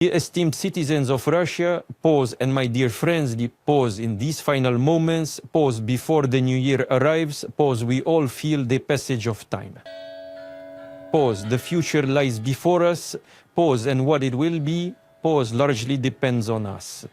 Esteemed citizens of Russia, pause, and my dear friends, pause in these final moments, pause before the new year arrives, pause, we all feel the passage of time. Pause, the future lies before us, pause, and what it will be, pause, largely depends on us.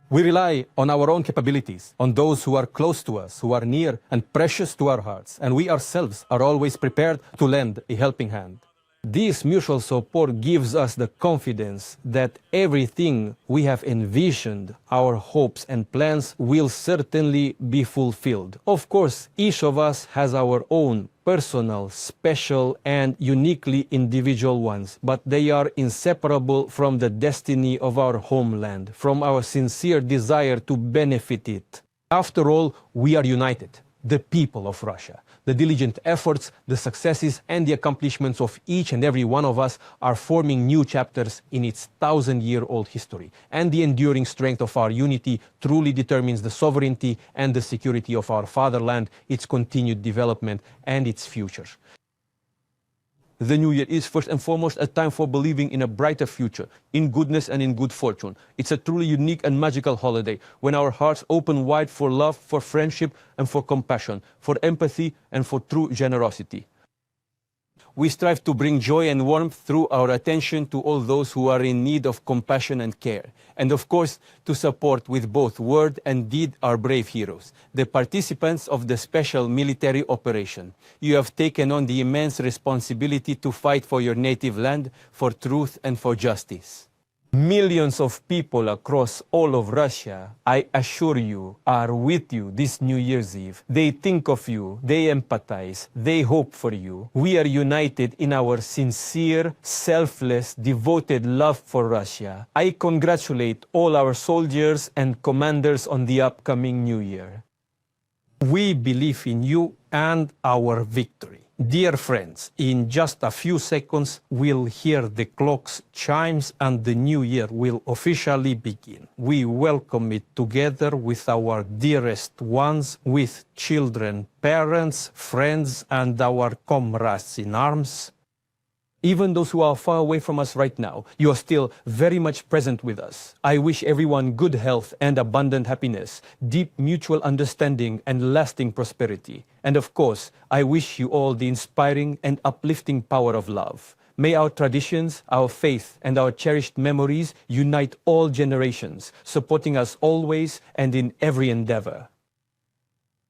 We rely on our own capabilities, on those who are close to us, who are near and precious to our hearts, and we ourselves are always prepared to lend a helping hand. This mutual support gives us the confidence that everything we have envisioned, our hopes and plans, will certainly be fulfilled. Of course, each of us has our own personal, special, and uniquely individual ones, but they are inseparable from the destiny of our homeland, from our sincere desire to benefit it. After all, we are united, the people of Russia. The diligent efforts, the successes, and the accomplishments of each and every one of us are forming new chapters in its 1,000-year-old history. And the enduring strength of our unity truly determines the sovereignty and the security of our fatherland, its continued development, and its future. The new year is first and foremost a time for believing in a brighter future, in goodness and in good fortune. It's a truly unique and magical holiday when our hearts open wide for love, for friendship, and for compassion, for empathy, and for true generosity. We strive to bring joy and warmth through our attention to all those who are in need of compassion and care. And of course, to support with both word and deed our brave heroes, the participants of the special military operation. You have taken on the immense responsibility to fight for your native land, for truth and for justice. Millions of people across all of Russia, I assure you, are with you this New Year's Eve. They think of you, they empathize, they hope for you. We are united in our sincere, selfless, devoted love for Russia. I congratulate all our soldiers and commanders on the upcoming New Year. We believe in you and our victory. Dear friends, in just a few seconds, we'll hear the clock's chimes and the new year will officially begin. We welcome it together with our dearest ones, with children, parents, friends, and our comrades in arms. Even those who are far away from us right now, you are still very much present with us. I wish everyone good health and abundant happiness, deep mutual understanding and lasting prosperity. And of course, I wish you all the inspiring and uplifting power of love. May our traditions, our faith, and our cherished memories unite all generations, supporting us always and in every endeavor.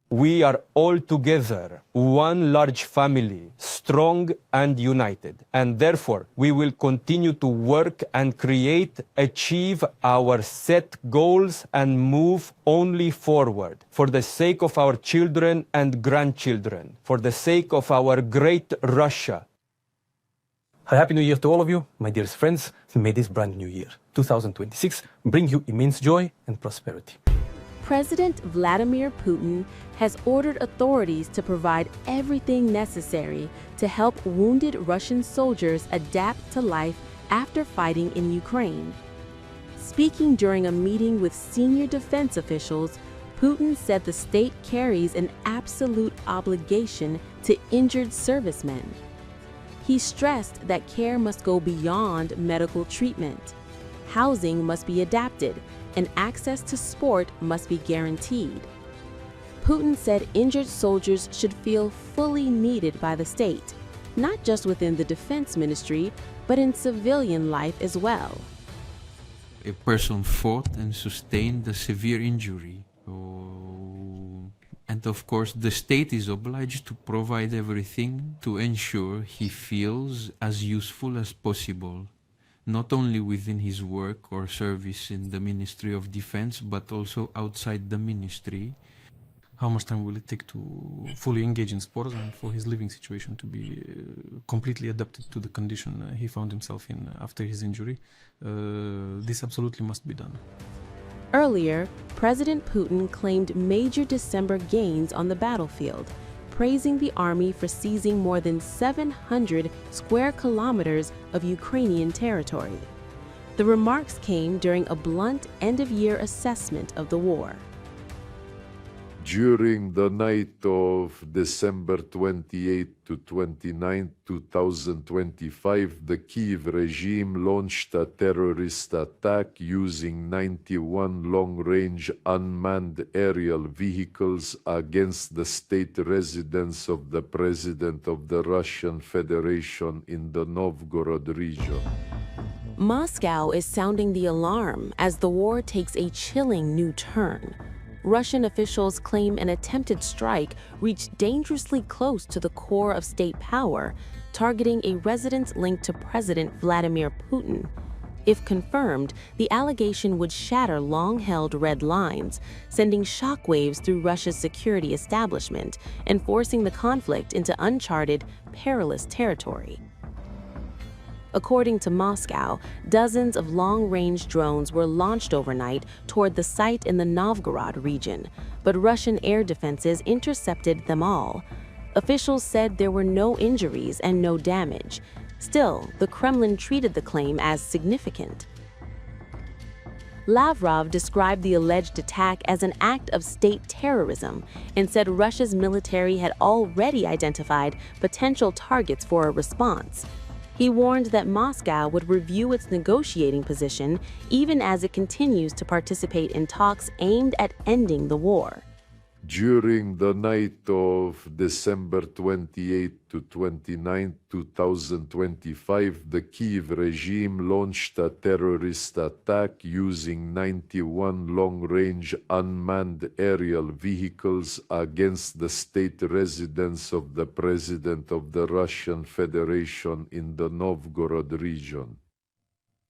We are all together, one large family, strong and united. And therefore, we will continue to work and create, achieve our set goals and move only forward for the sake of our children and grandchildren, for the sake of our great Russia. A Happy New Year to all of you, my dearest friends. May this brand new year, 2026, bring you immense joy and prosperity. President Vladimir Putin has ordered authorities to provide everything necessary to help wounded Russian soldiers adapt to life after fighting in Ukraine. Speaking during a meeting with senior defense officials, Putin said the state carries an absolute obligation to injured servicemen. He stressed that care must go beyond medical treatment. Housing must be adapted, and access to sport must be guaranteed. Putin said injured soldiers should feel fully needed by the state, not just within the defense ministry, but in civilian life as well. A person fought and sustained a severe injury. And of course, the state is obliged to provide everything to ensure he feels as useful as possible, not only within his work or service in the Ministry of Defense, but also outside the ministry. How much time will it take to fully engage in sports and for his living situation to be completely adapted to the condition he found himself in after his injury? This absolutely must be done. Earlier, President Putin claimed major December gains on the battlefield, praising the army for seizing more than 700 square kilometers of Ukrainian territory. The remarks came during a blunt end-of-year assessment of the war. During the night of December 28 to 29, 2025, the Kyiv regime launched a terrorist attack using 91 long-range unmanned aerial vehicles against the state residence of the President of the Russian Federation in the Novgorod region. Moscow is sounding the alarm as the war takes a chilling new turn. Russian officials claim an attempted strike reached dangerously close to the core of state power, targeting a residence linked to President Vladimir Putin. If confirmed, the allegation would shatter long-held red lines, sending shockwaves through Russia's security establishment and forcing the conflict into uncharted, perilous territory. According to Moscow, dozens of long-range drones were launched overnight toward the site in the Novgorod region, but Russian air defenses intercepted them all. Officials said there were no injuries and no damage. Still, the Kremlin treated the claim as significant. Lavrov described the alleged attack as an act of state terrorism and said Russia's military had already identified potential targets for a response. He warned that Moscow would review its negotiating position even as it continues to participate in talks aimed at ending the war. During the night of December 28 to 29, 2025, the Kyiv regime launched a terrorist attack using 91 long-range unmanned aerial vehicles against the state residence of the President of the Russian Federation in the Novgorod region.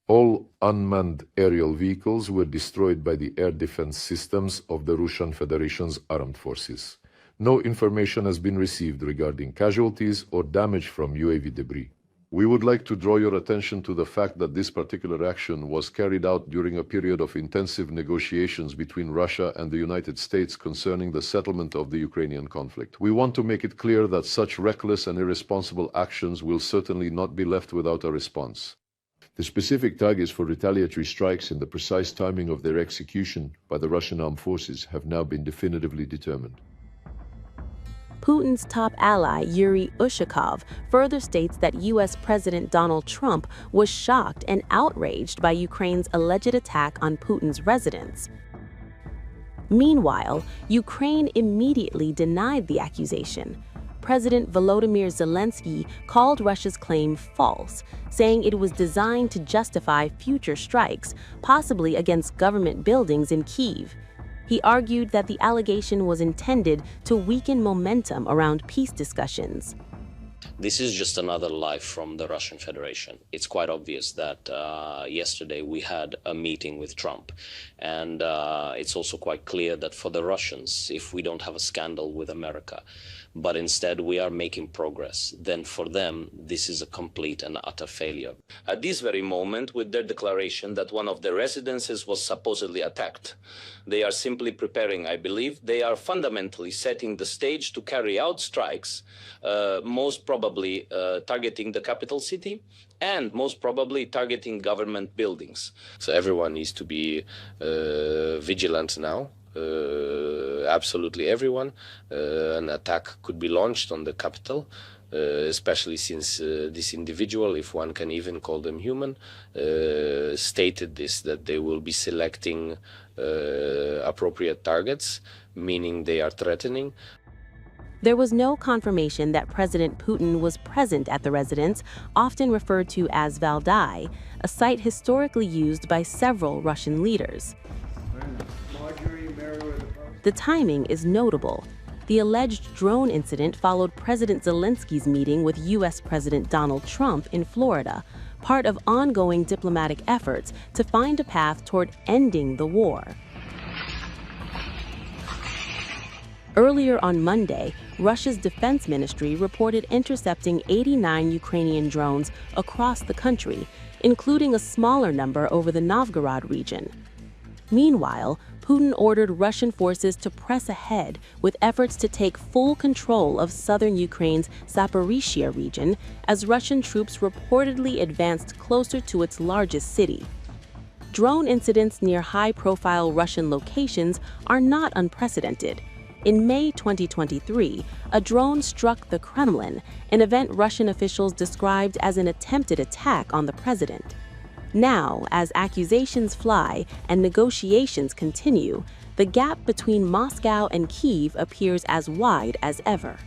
All unmanned aerial vehicles were destroyed by the air defense systems of the Russian Federation's armed forces. No information has been received regarding casualties or damage from UAV debris. We would like to draw your attention to the fact that this particular action was carried out during a period of intensive negotiations between Russia and the United States concerning the settlement of the Ukrainian conflict. We want to make it clear that such reckless and irresponsible actions will certainly not be left without a response. The specific targets for retaliatory strikes and the precise timing of their execution by the Russian armed forces have now been definitively determined. Putin's top ally, Yuri Ushakov, further states that U.S. President Donald Trump was shocked and outraged by Ukraine's alleged attack on Putin's residence. Meanwhile, Ukraine immediately denied the accusation. President Volodymyr Zelensky called Russia's claim false, saying it was designed to justify future strikes, possibly against government buildings in Kyiv. He argued that the allegation was intended to weaken momentum around peace discussions. This is just another lie from the Russian Federation. It's quite obvious that yesterday we had a meeting with Trump. And it's also quite clear that for the Russians, if we don't have a scandal with America, but instead we are making progress, then for them, this is a complete and utter failure. At this very moment, with their declaration that one of their residences was supposedly attacked, they are simply preparing, I believe, they are fundamentally setting the stage to carry out strikes, most probably targeting the capital city and most probably targeting government buildings. So everyone needs to be vigilant now. Absolutely everyone. An attack could be launched on the capital, especially since this individual, if one can even call them human, stated this, that they will be selecting appropriate targets, meaning they are threatening. There was no confirmation that President Putin was present at the residence, often referred to as Valdai, a site historically used by several Russian leaders. The timing is notable. The alleged drone incident followed President Zelensky's meeting with U.S. President Donald Trump in Florida, part of ongoing diplomatic efforts to find a path toward ending the war. Earlier on Monday, Russia's defense ministry reported intercepting 89 Ukrainian drones across the country, including a smaller number over the Novgorod region. Meanwhile, Putin ordered Russian forces to press ahead with efforts to take full control of southern Ukraine's Zaporizhzhia region as Russian troops reportedly advanced closer to its largest city. Drone incidents near high-profile Russian locations are not unprecedented. In May 2023, a drone struck the Kremlin, an event Russian officials described as an attempted attack on the president. Now, as accusations fly and negotiations continue, the gap between Moscow and Kyiv appears as wide as ever.